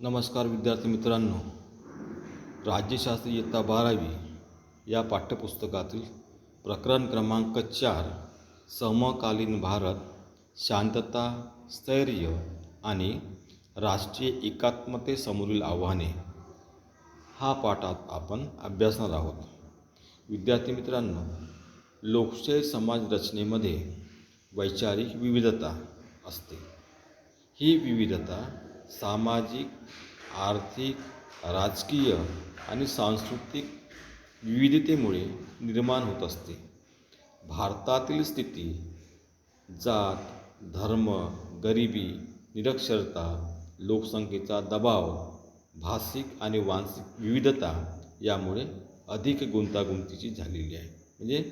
नमस्कार विद्यार्थी मित्रांनो, राज्यशास्त्र इयत्ता 12वी या पाठ्यपुस्तकातील प्रकरण क्रमांक 4 समकालीन भारत, शांतता, स्थैर्य आणि राष्ट्रीय एकात्मतेसमोरील आव्हाने हा पाठात आपण अभ्यासणार आहोत. विद्यार्थी मित्रांनो, लोकशाही समाज रचनेमध्ये वैचारिक विविधता असते. ही विविधता सामाजिक, आर्थिक, राजकीय आणि सांस्कृतिक विविधतेमुळे निर्माण होत असते. भारतातील स्थिती जात, धर्म, गरिबी, निरक्षरता, लोकसंख्येचा दबाव, भाषिक आणि वांशिक विविधता यामुळे अधिक गुंतागुंतीची झालेली आहे. म्हणजे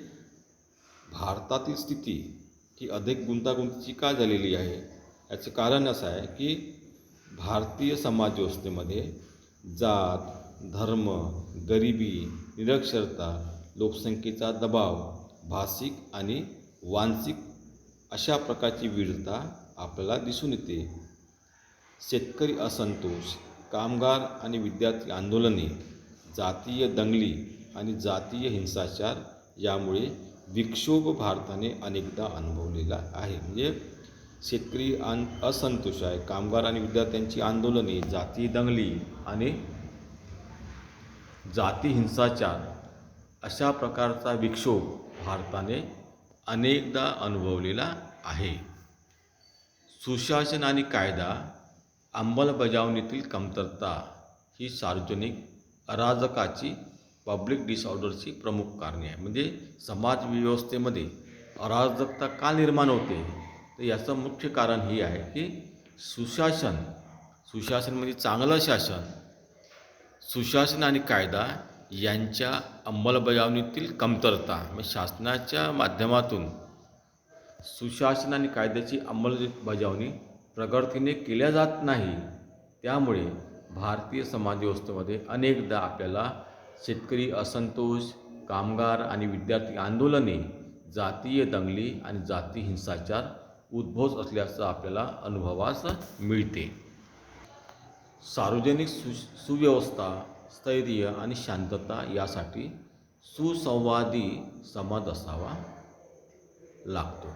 भारतातील स्थिती ही अधिक गुंतागुंतीची का झालेली आहे याचं कारण असं आहे की भारतीय समाजव्यवस्थेमध्ये जात, धर्म, गरिबी, निरक्षरता, लोकसंख्येचा दबाव, भाषिक आणि वांशिक अशा प्रकारची विविधता आपल्याला दिसून येते. शेतकरी असंतोष, कामगार आणि विद्यार्थी आंदोलने, जातीय दंगली आणि जातीय हिंसाचार यामुळे विक्षोभ भारताने अनेकदा अनुभवलेला आहे. म्हणजे शेतकरी असंतोष आहे, कामगार आणि विद्यार्थ्यांची आंदोलने, जातीय दंगली आणि जाती हिंसाचार अशा प्रकारचा विक्षोभ भारताने अनेकदा अनुभवलेला आहे. सुशासन आणि कायदा अंमलबजावणीतील कमतरता ही सार्वजनिक अराजकाची, पब्लिक डिसऑर्डरची प्रमुख कारणे आहे. म्हणजे समाज व्यवस्थेमध्ये अराजकता का निर्माण होते तर याचं मुख्य कारण हे आहे की सुशासन म्हणजे चांगलं शासन, सुशासन आणि कायदा यांच्या अंमलबजावणीतील कमतरता. म्हणजे शासनाच्या माध्यमातून सुशासन आणि कायद्याची अंमलबजावणी प्रगतीने केल्या जात नाही. त्यामुळे भारतीय समाजव्यवस्थेमध्ये अनेकदा आपल्याला शेतकरी असंतोष, कामगार आणि विद्यार्थी आंदोलने, जातीय दंगली आणि जाती हिंसाचार उद्भवत असल्याचं आपल्याला अनुभवास मिळते. सार्वजनिक सुव्यवस्था, स्थैर्य आणि शांतता यासाठी सुसंवादी समाज असावा लागतो.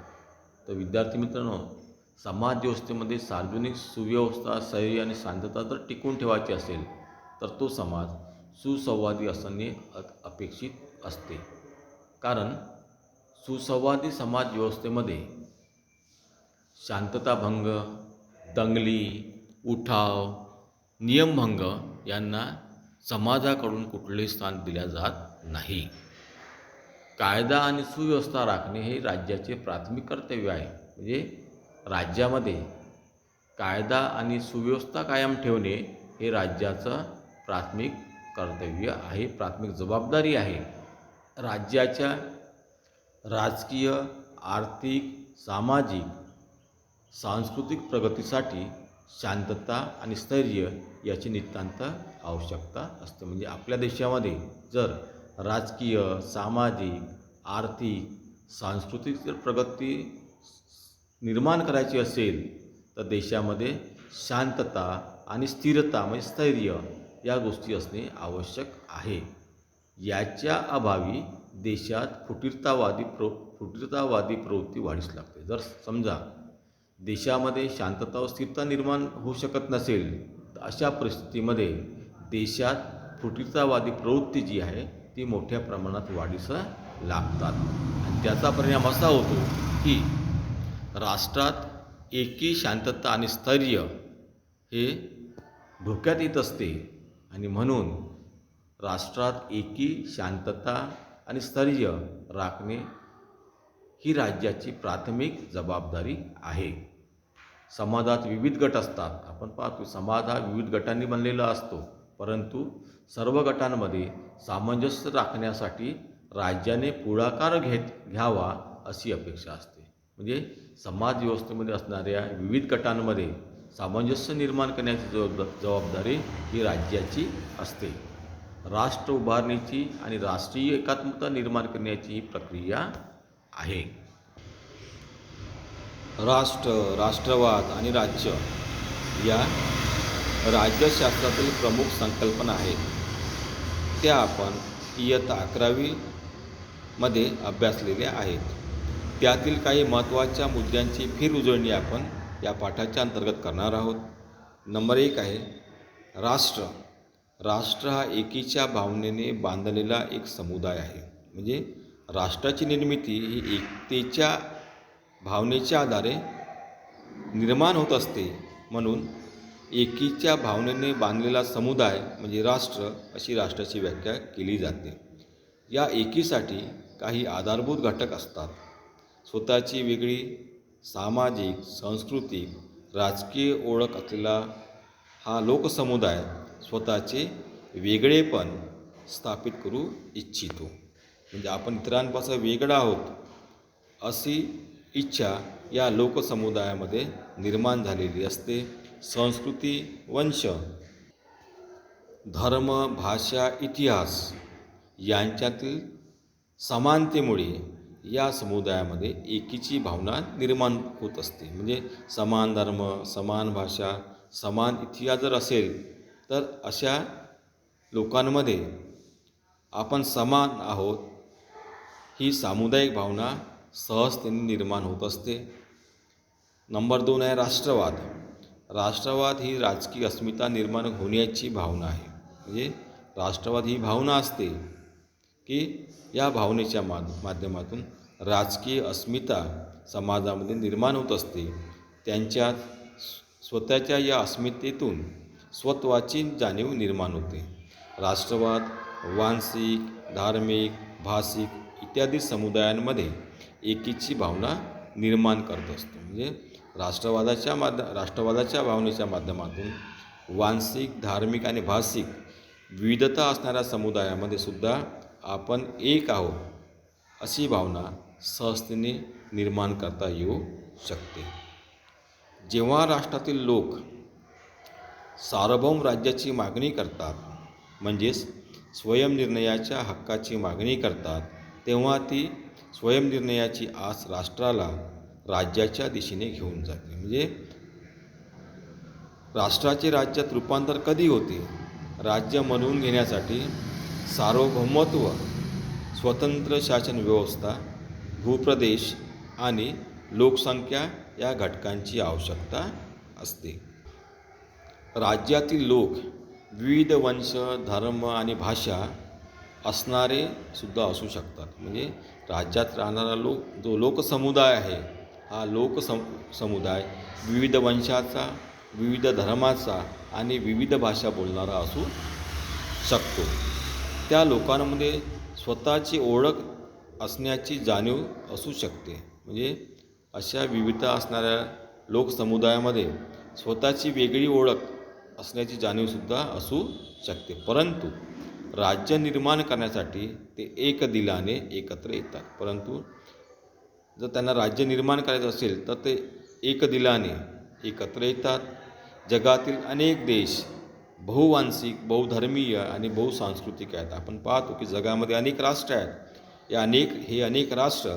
तर विद्यार्थी मित्रांनो, समाजव्यवस्थेमध्ये सार्वजनिक सुव्यवस्था, स्थैर्य आणि शांतता जर टिकून ठेवायची असेल तर तो समाज सुसंवादी असणे अपेक्षित असते. कारण सुसंवादी समाज व्यवस्थेमध्ये शांतताभंग, दंगली, उठाव, नियमभंग यांना समाजाकडून कुठलेही स्थान दिले जात नाही. कायदा आणि सुव्यवस्था राखणे हे राज्याचे प्राथमिक कर्तव्य आहे. म्हणजे राज्यामध्ये कायदा आणि सुव्यवस्था कायम ठेवणे हे राज्याचं प्राथमिक कर्तव्य आहे, प्राथमिक जबाबदारी आहे. राज्याच्या राजकीय, आर्थिक, सामाजिक, सांस्कृतिक प्रगतीसाठी शांतता आणि स्थैर्य याची नितांत आवश्यकता असते. म्हणजे आपल्या देशामध्ये जर राजकीय, सामाजिक, आर्थिक, सांस्कृतिक जर प्रगती निर्माण करायची असेल तर देशामध्ये शांतता आणि स्थिरता म्हणजे स्थैर्य या गोष्टी असणे आवश्यक आहे. याच्या अभावी देशात फुटीरतावादी प्रवृत्ती वाढीस लागते. जर समजा देशामध्ये शांतता व स्थिरता निर्माण होऊ शकत नसेल तर अशा परिस्थितीमध्ये देशात फुटीरतावादी प्रवृत्ती जी आहे ती मोठ्या प्रमाणात वाढीस लागतात. आणि त्याचा परिणाम असा होतो की राष्ट्रात एकी, शांतता आणि स्थैर्य हे धोक्यात येत असते. आणि म्हणून राष्ट्रात एकी, शांतता आणि स्थैर्य राखणे ही राज्याची प्राथमिक जबाबदारी आहे. समाजात विविध गट असतात. आपण पाहतो समाज हा विविध गटांनी बनलेला असतो, परंतु सर्व गटांमध्ये सामंजस्य राखण्यासाठी राज्याने पुढाकार घ्यावा अशी अपेक्षा असते. म्हणजे समाज व्यवस्थेमध्ये असणाऱ्या विविध गटांमध्ये सामंजस्य निर्माण करण्याची जबाबदारी ही राज्याची असते. राष्ट्र उभारणीची आणि राष्ट्रीय एकात्मता निर्माण करण्याची ही प्रक्रिया आहे. राष्ट्र, राष्ट्रवाद आणि राज्य या राज्यशास्त्रातील प्रमुख संकल्पना आहेत त्या आपण इयत्ता 11वी मध्ये अभ्यासलेल्या आहेत. त्यातील काही महत्त्वाच्या मुद्द्यांची फेरउजळणी आपण या पाठाच्या अंतर्गत करणार आहोत. नंबर 1 आहे राष्ट्र. राष्ट्र हा एकीच्या भावनेने बांधलेला एक समुदाय आहे. म्हणजे राष्ट्राची निर्मिती ही एकतेच्या भावनेच्या आधारे निर्माण होत असते. म्हणून एकीच्या भावनेने बांधलेला समुदाय म्हणजे राष्ट्र अशी राष्ट्राची व्याख्या केली जाते. या एकीसाठी काही आधारभूत घटक असतात. स्वतःची वेगळी सामाजिक, सांस्कृतिक, राजकीय ओळख असलेला हा लोकसमुदाय स्वतःचे वेगळेपण स्थापित करू इच्छितो. म्हणजे आपण इतरांपासून वेगळा आहोत अशी इच्छा या लोकसमुदायामध्ये निर्माण झालेली असते. संस्कृती, वंश, धर्म, भाषा, इतिहास यांच्यातील समानतेमुळे या समुदायामध्ये एकीची भावना निर्माण होत असते. म्हणजे समान धर्म, समान भाषा, समान इतिहास जर असेल तर अशा लोकांमध्ये आपण समान आहोत ही सामुदायिक भावना सहजतेने निर्माण होत असते. नंबर 2 आहे राष्ट्रवाद. राष्ट्रवाद ही राजकीय अस्मिता निर्माण होण्याची भावना आहे. म्हणजे राष्ट्रवाद ही भावना असते की या भावनेच्या माध्यमातून राजकीय अस्मिता समाजामध्ये निर्माण होत असते. त्यांच्यात स्वतःच्या या अस्मितेतून स्वत्वाची जाणीव निर्माण होते. राष्ट्रवाद वांशिक, धार्मिक, भाषिक इत्यादी समुदायांमध्ये एकीची भावना निर्माण करत असतो. म्हणजे राष्ट्रवादाच्या भावनेच्या माध्यमातून वांशिक, धार्मिक आणि भाषिक विविधता असणाऱ्या समुदायामध्ये सुद्धा आपण एक आहोत अशी भावना सहजतेने निर्माण करता येऊ शकते. जेव्हा राष्ट्रातील लोक सार्वभौम राज्याची मागणी करतात म्हणजेच स्वयंनिर्णयाच्या हक्काची मागणी करतात तेव्हा ती स्वयंनिर्णयाची आस राष्ट्राला राज्याच्या दिशेने घेऊन जाते. म्हणजे राष्ट्राचे राज्यात रूपांतर कधी होते? राज्य म्हणून घेण्यासाठी सार्वभौमत्व, स्वतंत्र शासन व्यवस्था, भूप्रदेश आणि लोकसंख्या या घटकांची आवश्यकता असते. राज्यातील लोक विविध वंश, धर्म आणि भाषा असणारे सुद्धा असू शकतात. म्हणजे राज्यात राहणारा जो लोकसमुदाय आहे हा समुदाय विविध वंशाचा, विविध धर्माचा आणि विविध भाषा बोलणारा असू शकतो. त्या लोकांमध्ये स्वतःची ओळख असण्याची जाणीव असू शकते. म्हणजे अशा विविधता असणाऱ्या लोकसमुदायामध्ये स्वतःची वेगळी ओळख असण्याची जाणीवसुद्धा असू शकते. परंतु राज्य निर्माण करण्यासाठी ते एकदिलाने एकत्र येतात. परंतु जर त्यांना राज्य निर्माण करायचं असेल तर ते एकदिलाने एकत्र येतात. जगातील अनेक देश बहुवांशिक, बहुधर्मीय आणि बहुसांस्कृतिक आहेत. आपण पाहतो की जगामध्ये अनेक राष्ट्र आहेत. हे अनेक राष्ट्र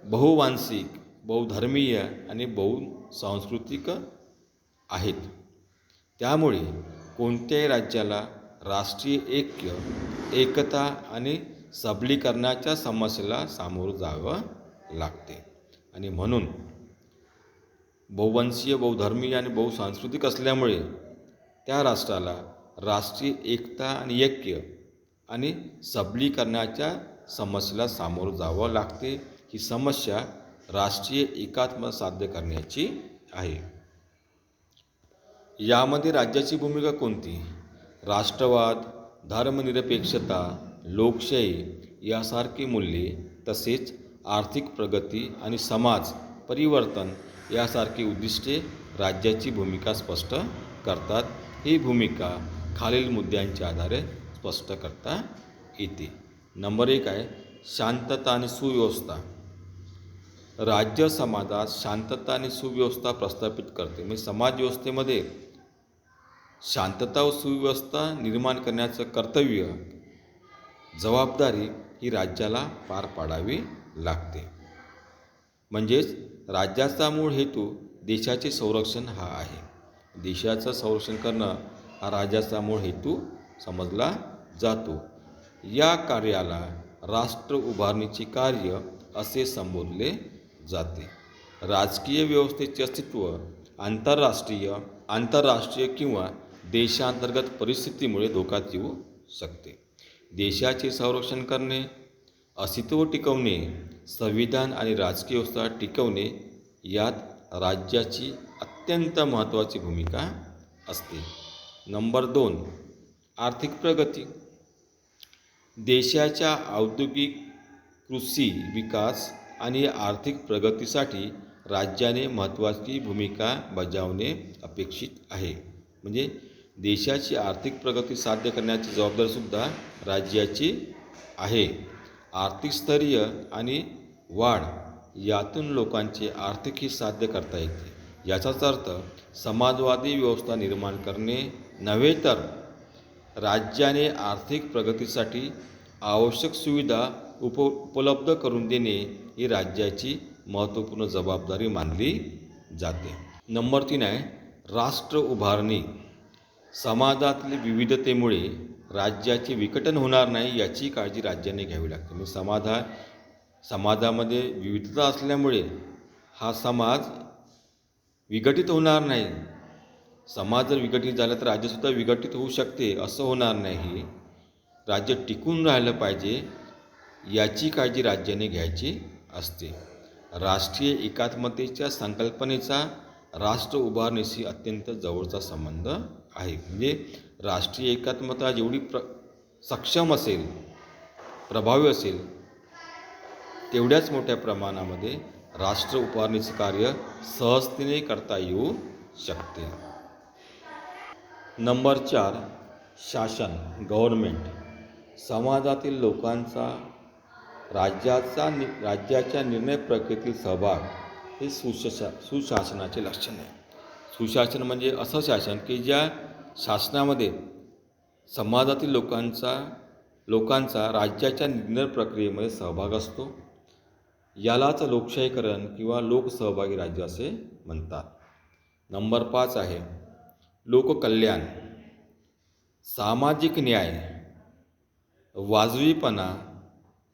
बहुवांशिक, बहुधर्मीय आणि बहुसांस्कृतिक आहेत. त्यामुळे कोणत्याही राज्याला राष्ट्रीय ऐक्य, एकता आणि सबलीकरणाच्या समस्येला सामोरं जावं लागते. आणि म्हणून बहुवंशीय, बहुधर्मीय आणि बहुसांस्कृतिक असल्यामुळे त्या राष्ट्राला राष्ट्रीय एकता आणि ऐक्य आणि सबलीकरणाच्या समस्येला सामोरं जावं लागते. ही समस्या राष्ट्रीय एकात्मता साध्य करण्याची आहे. यामध्ये राज्याची भूमिका कोणती? राष्ट्रवाद, धर्मनिरपेक्षता, लोकशाही यासारखी मूल्ये तसेच आर्थिक प्रगती आणि समाज परिवर्तन यासारखी उद्दिष्टे राज्याची भूमिका स्पष्ट करतात. ही भूमिका खालील मुद्द्यांच्या आधारे स्पष्ट करता येते. नंबर 1 आहे शांतता आणि सुव्यवस्था. राज्य समाजात शांतता आणि सुव्यवस्था प्रस्थापित करते. म्हणजे समाज व्यवस्थेमध्ये शांतता व सुव्यवस्था निर्माण करण्याचं कर्तव्य, जबाबदारी ही राज्याला पार पाडावी लागते. म्हणजेच राज्याचा मूळ हेतू देशाचे संरक्षण हा आहे. देशाचं संरक्षण करणं हा राज्याचा मूळ हेतू समजला जातो. या कार्याला राष्ट्र उभारणीचे कार्य असे संबोधले जाते. राजकीय व्यवस्थेचे अस्तित्व आंतरराष्ट्रीय किंवा देशांतर्गत परिस्थितीमुळे धोक्यात येऊ शकते. देशाचे संरक्षण करणे, अस्तित्व टिकवणे, संविधान आणि राजकीय व्यवस्था टिकवणे यात राज्याची अत्यंत महत्त्वाची भूमिका असते. नंबर 2, आर्थिक प्रगती. देशाच्या औद्योगिक, कृषी विकास आणि आर्थिक प्रगतीसाठी राज्याने महत्त्वाची भूमिका बजावणे अपेक्षित आहे. म्हणजे देशाची आर्थिक प्रगती साध्य करण्याची जबाबदारीसुद्धा राज्याची आहे. आर्थिक स्थैर्य आणि वाढ यातून लोकांचे आर्थिक हित साध्य करता येते. याचाच अर्थ समाजवादी व्यवस्था निर्माण करणे नव्हे, तर राज्याने आर्थिक प्रगतीसाठी आवश्यक सुविधा उपलब्ध करून देणे ही राज्याची महत्त्वपूर्ण जबाबदारी मानली जाते. नंबर 3 आहे राष्ट्र उभारणी. समाजातील विविधतेमुळे राज्याचे विघटन होणार नाही याची काळजी राज्याने घ्यावी लागते. म्हणजे समाजामध्ये विविधता असल्यामुळे हा समाज विघटित होणार नाही. समाज जर विघटित झाला तर राज्यसुद्धा विघटित होऊ शकते, असं होणार नाही. राज्य टिकून राहिलं पाहिजे याची काळजी राज्याने घ्यायची असते. राष्ट्रीय एकात्मतेच्या संकल्पनेचा राष्ट्र उभारणीशी अत्यंत जवळचा संबंध आहे. म्हणजे राष्ट्रीय एकात्मता जेवढी सक्षम असेल, प्रभावी असेल, तेवढ्याच मोठ्या प्रमाणामध्ये राष्ट्र उभारणीचे कार्य सहजतेने करता येऊ शकते. नंबर 4, शासन, गव्हर्नमेंट. समाजातील लोकांचा राज्याच्या निर्णय प्रक्रियेतील सहभाग हे सुशासनाचे लक्षण आहे. सुशासन म्हणजे असं शासन की ज्या शासनामध्ये समाजातील लोकांचा राज्याच्या निर्णय प्रक्रियेमध्ये सहभाग असतो. यालाच लोकशाहीकरण किंवा लोकसहभागी राज्य असे म्हणतात. नंबर 5 आहे लोककल्याण. सामाजिक न्याय, वाजवीपणा,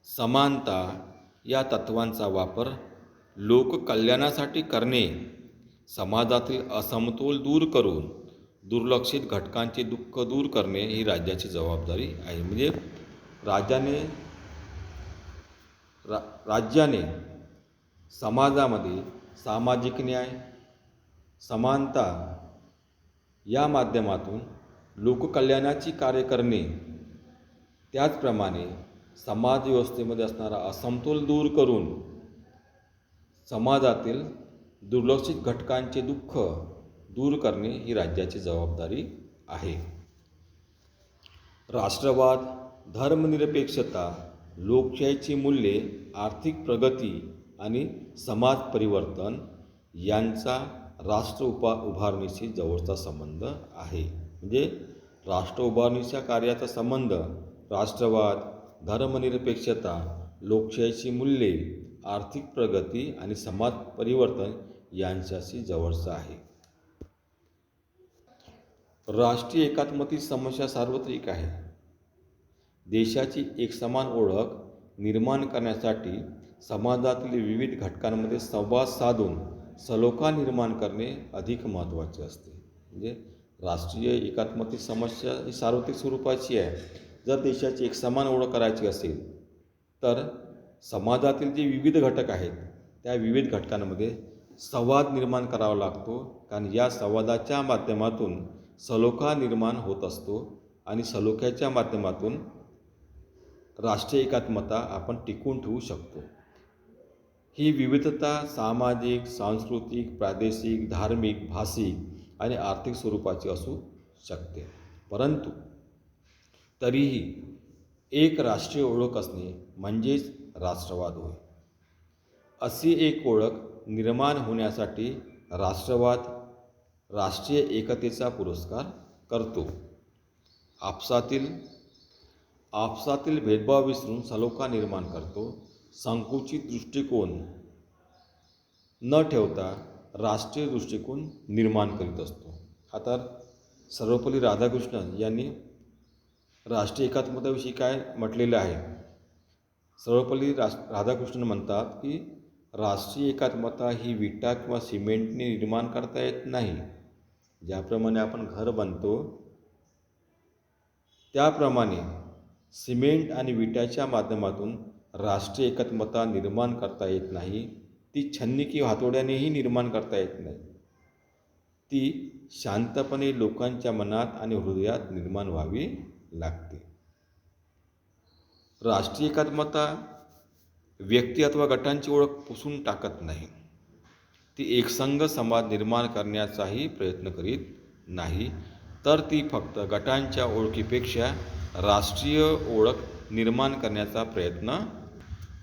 समानता या तत्त्वांचा वापर लोककल्याणासाठी करणे, समाजातील असमतोल दूर करून दुर्लक्षित घटकांचे दुःख दूर करणे ही राज्याची जबाबदारी आहे. म्हणजे राज्याने समाजामध्ये सामाजिक न्याय, समानता या माध्यमातून लोककल्याणाची कार्य करणे, त्याचप्रमाणे समाज व्यवस्थेमध्ये असणारा असमतोल दूर करून समाजातील दुर्लक्षित घटकांचे दुःख दूर करणे ही राज्याची जबाबदारी आहे. राष्ट्रवाद, धर्मनिरपेक्षता, लोकशाहीची मूल्ये, आर्थिक प्रगती आणि समाज परिवर्तन यांचा राष्ट्र उभारणीशी जवळचा संबंध आहे. म्हणजे राष्ट्र उभारणीच्या कार्याचा संबंध राष्ट्रवाद, धर्मनिरपेक्षता, लोकशाहीची मूल्ये, आर्थिक प्रगती आणि समाज परिवर्तन यांच्याशी जवळचा आहे. राष्ट्रीय एकात्मतेची समस्या सार्वत्रिक आहे. देशाची एकसमान ओळख निर्माण करण्यासाठी समाजातील विविध घटकांमध्ये संवाद साधून सलोखा निर्माण करणे अधिक महत्त्वाचे असते. म्हणजे राष्ट्रीय एकात्मतेची समस्या ही सार्वत्रिक स्वरूपाची आहे. जर देशाची एकसमान ओळख करायची असेल तर समाजातील जे विविध घटक आहेत त्या विविध घटकांमध्ये संवाद निर्माण करावा लागतो. कारण या संवादाच्या माध्यमातून सलोखा निर्माण होत असतो आणि सलोख्याच्या माध्यमातून राष्ट्रीय एकात्मता आपण टिकवून ठेवू शकतो. ही विविधता सामाजिक, सांस्कृतिक, प्रादेशिक, धार्मिक, भाषिक आणि आर्थिक स्वरूपाची असू शकते. परंतु तरीही एक राष्ट्रीय ओळख असणे म्हणजेच राष्ट्रवाद होय. अशी एक ओळख निर्माण होण्यासाठी राष्ट्रवाद राष्ट्रीय एकतेचा पुरस्कार करतो. आपसातील भेदभाव विसरून सलोखा निर्माण करतो. संकुचित दृष्टिकोन न ठेवता राष्ट्रीय दृष्टिकोन निर्माण करीत असतो. आता सर्वपल्ली राधाकृष्णन यांनी राष्ट्रीय एकात्मताविषयी काय म्हटलेलं आहे. सर्वपल्ली राधाकृष्णन म्हणतात की राष्ट्रीय एकात्मता ही विटा किंवा सिमेंटने निर्माण करता येत नाही. ज्याप्रमाणे आपण घर बांधतो त्याप्रमाणे सिमेंट आणि विटाच्या माध्यमातून राष्ट्रीय एकात्मता निर्माण करता येत नाही. ती छन्नी किंवा हातोड्यानेही निर्माण करता येत नाही. ती शांतपणे लोकांच्या मनात आणि हृदयात निर्माण व्हावी लागते. राष्ट्रीय एकात्मता व्यक्ती अथवा गटांची ओळख पुसून टाकत नाही. ती एकसंघ समाज निर्माण करण्याचाही प्रयत्न करीत नाही, तर ती फक्त गटांच्या ओळखीपेक्षा राष्ट्रीय ओळख निर्माण करण्याचा प्रयत्न.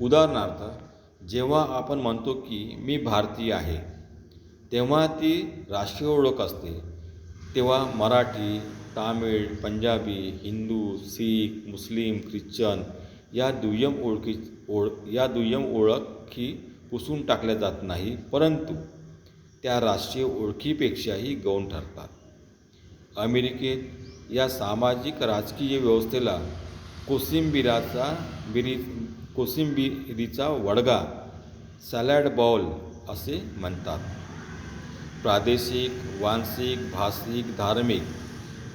उदाहरणार्थ, जेव्हा आपण म्हणतो की मी भारतीय आहे, तेव्हा ती राष्ट्रीय ओळख असते. तेव्हा मराठी, तामिळ, पंजाबी, हिंदू, सीख, मुस्लिम, ख्रिश्चन या दुय्यम ओळखी पुसून टाकल्या जात नाही, परंतु त्या राष्ट्रीय ओळखीपेक्षाही गौण ठरतात. अमेरिकेत या सामाजिक राजकीय व्यवस्थेला कोशिंबिरीचा वडगा सॅलड बाउल असे म्हणतात. प्रादेशिक, वांशिक, भाषिक, धार्मिक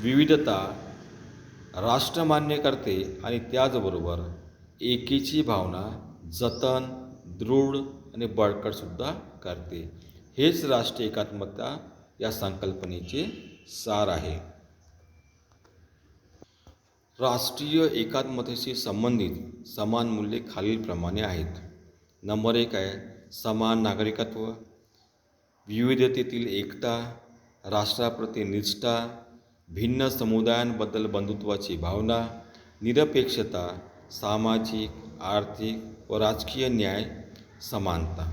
विविधता राष्ट्र मान्य करते आणि त्याचबरोबर एकीची भावना जतन, दृढ आणि बळकटसुद्धा करते. हेच राष्ट्रीय एकात्मता या संकल्पनेचे सार आहे. राष्ट्रीय एकात्मतेशी संबंधित समान मूल्ये खालीलप्रमाणे आहेत. नंबर 1 आहे समान नागरिकत्व, विविधतेतील एकता, राष्ट्राप्रती निष्ठा, भिन्न समुदायांबद्दल बंधुत्वाची भावना, निरपेक्षता, सामाजिक, आर्थिक व राजकीय न्याय, समानता.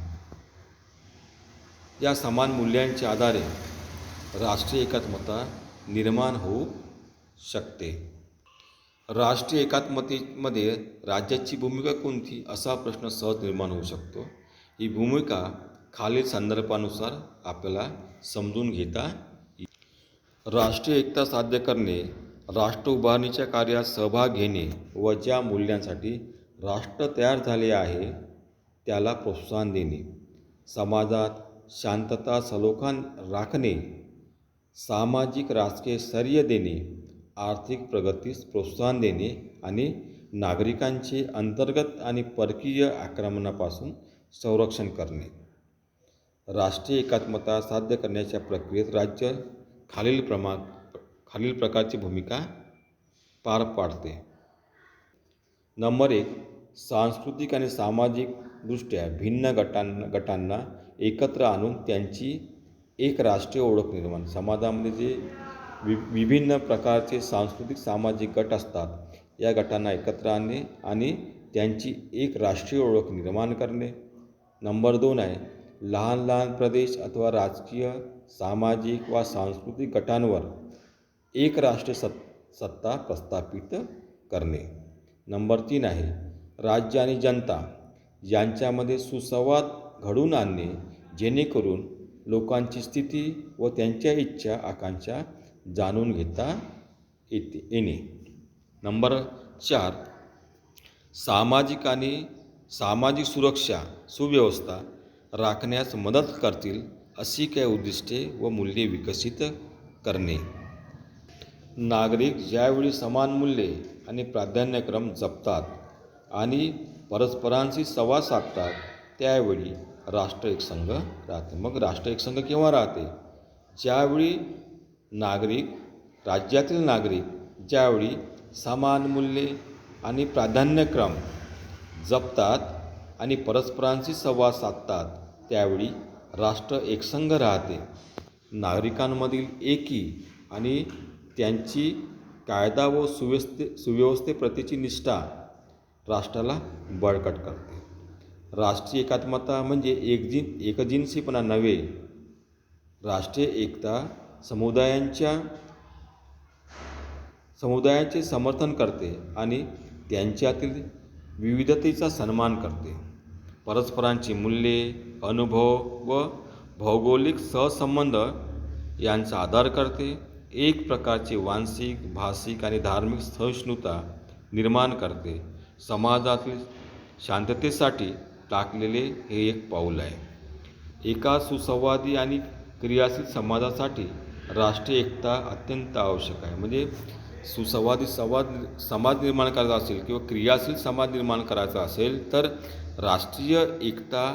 या समान मूल्यांच्या आधारे राष्ट्रीय एकात्मता निर्माण होऊ शकते. राष्ट्रीय एकात्मतेमध्ये राज्याची भूमिका कोणती असा प्रश्न सहज निर्माण होऊ शकतो. ही भूमिका खालील संदर्भानुसार आपल्याला समजून घेता येईल. राष्ट्रीय एकता साध्य करणे, राष्ट्र उभारणीच्या कार्यात सहभाग घेणे व ज्या मूल्यांसाठी राष्ट्र तयार झाले आहे त्याला प्रोत्साहन देणे, समाजात शांतता सलोखा राखणे, सामाजिक राजकीय स्थैर्य देणे, आर्थिक प्रगतीस प्रोत्साहन देणे आणि नागरिकांचे अंतर्गत आणि परकीय आक्रमणापासून संरक्षण करणे. राष्ट्रीय एकात्मता साध्य करण्याच्या प्रक्रियेत राज्य खालील प्रकारची भूमिका पार पाडते. नंबर 1 सांस्कृतिक आणि सामाजिक दृष्ट्या भिन्न गटांना एकत्र आणून त्यांची एक राष्ट्रीय ओळख निर्माण. समाजामध्ये जे विभिन्न प्रकारचे सांस्कृतिक सामाजिक गट असतात या गटांना एकत्र आणणे आणि त्यांची एक राष्ट्रीय ओळख निर्माण करणे. नंबर 2 आहे लहान लहान प्रदेश अथवा राजकीय, सामाजिक व सांस्कृतिक गटांवर एक राष्ट्रीय सत्ता प्रस्थापित करणे. नंबर 3 आहे राज्य आणि जनता यांच्यामध्ये सुसंवाद घडवून आणणे, जेणेकरून लोकांची स्थिती व त्यांच्या इच्छा आकांक्षा जाणून घेता येणे. नंबर 4 सामाजिक सुरक्षा सुव्यवस्था राखण्यास मदत करतील अशी काही उद्दिष्टे व मूल्ये विकसित करणे. नागरिक ज्यावेळी समान मूल्ये आणि प्राधान्यक्रम जपतात आणि परस्परांशी संवाद साधतात त्यावेळी राष्ट्र एकसंघ राहते. मग राष्ट्र एकसंघ केव्हा राहते? ज्यावेळी राज्यातील नागरिक ज्यावेळी समान मूल्ये आणि प्राधान्यक्रम जपतात आणि परस्परांशी संवाद साधतात त्यावेळी राष्ट्र एकसंघ राहते. नागरिकांमधील एकी आणि त्यांची कायदा व सुव्यवस्थेप्रतीची निष्ठा राष्ट्राला बळकट करते. राष्ट्रीय एकात्मता म्हणजे एकजिनसीपणा नव्हे. राष्ट्रीय एकता समुदायाचे समर्थन करते आणि त्यांच्यातील विविधतेचा सन्मान करते. परस्परांची मूल्ये, अनुभव व भौगोलिक सहसंबंध यांचा आधार करते. एक प्रकारची मानसिक, भाषिक आणि धार्मिक सहिष्णुता निर्माण करते. समाजातील शांततेसाठी टाकलेले हे एक पाऊल आहे. एका सुसंवादी आणि क्रियाशील समाजासाठी राष्ट्रीय एकता अत्यंत आवश्यक आहे. म्हणजे सुसंवादी समाज निर्माण करायचा असेल किंवा क्रियाशील समाज निर्माण करायचा असेल तर राष्ट्रीय एकता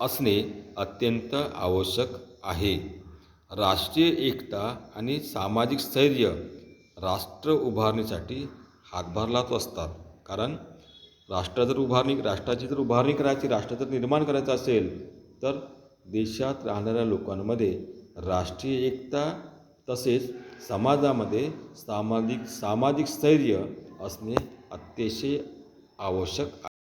असणे अत्यंत आवश्यक आहे. राष्ट्रीय एकता आणि सामाजिक स्थैर्य राष्ट्र उभारणीसाठी हातभार लावत असतात. कारण राष्ट्राची जर उभारणी करायची, राष्ट्र जर निर्माण करायचं असेल तर देशात राहणाऱ्या लोकांमध्ये राष्ट्रीय एकता तसेच समाजामध्ये सामाजिक स्थैर्य असणे अतिशय आवश्यक आहे.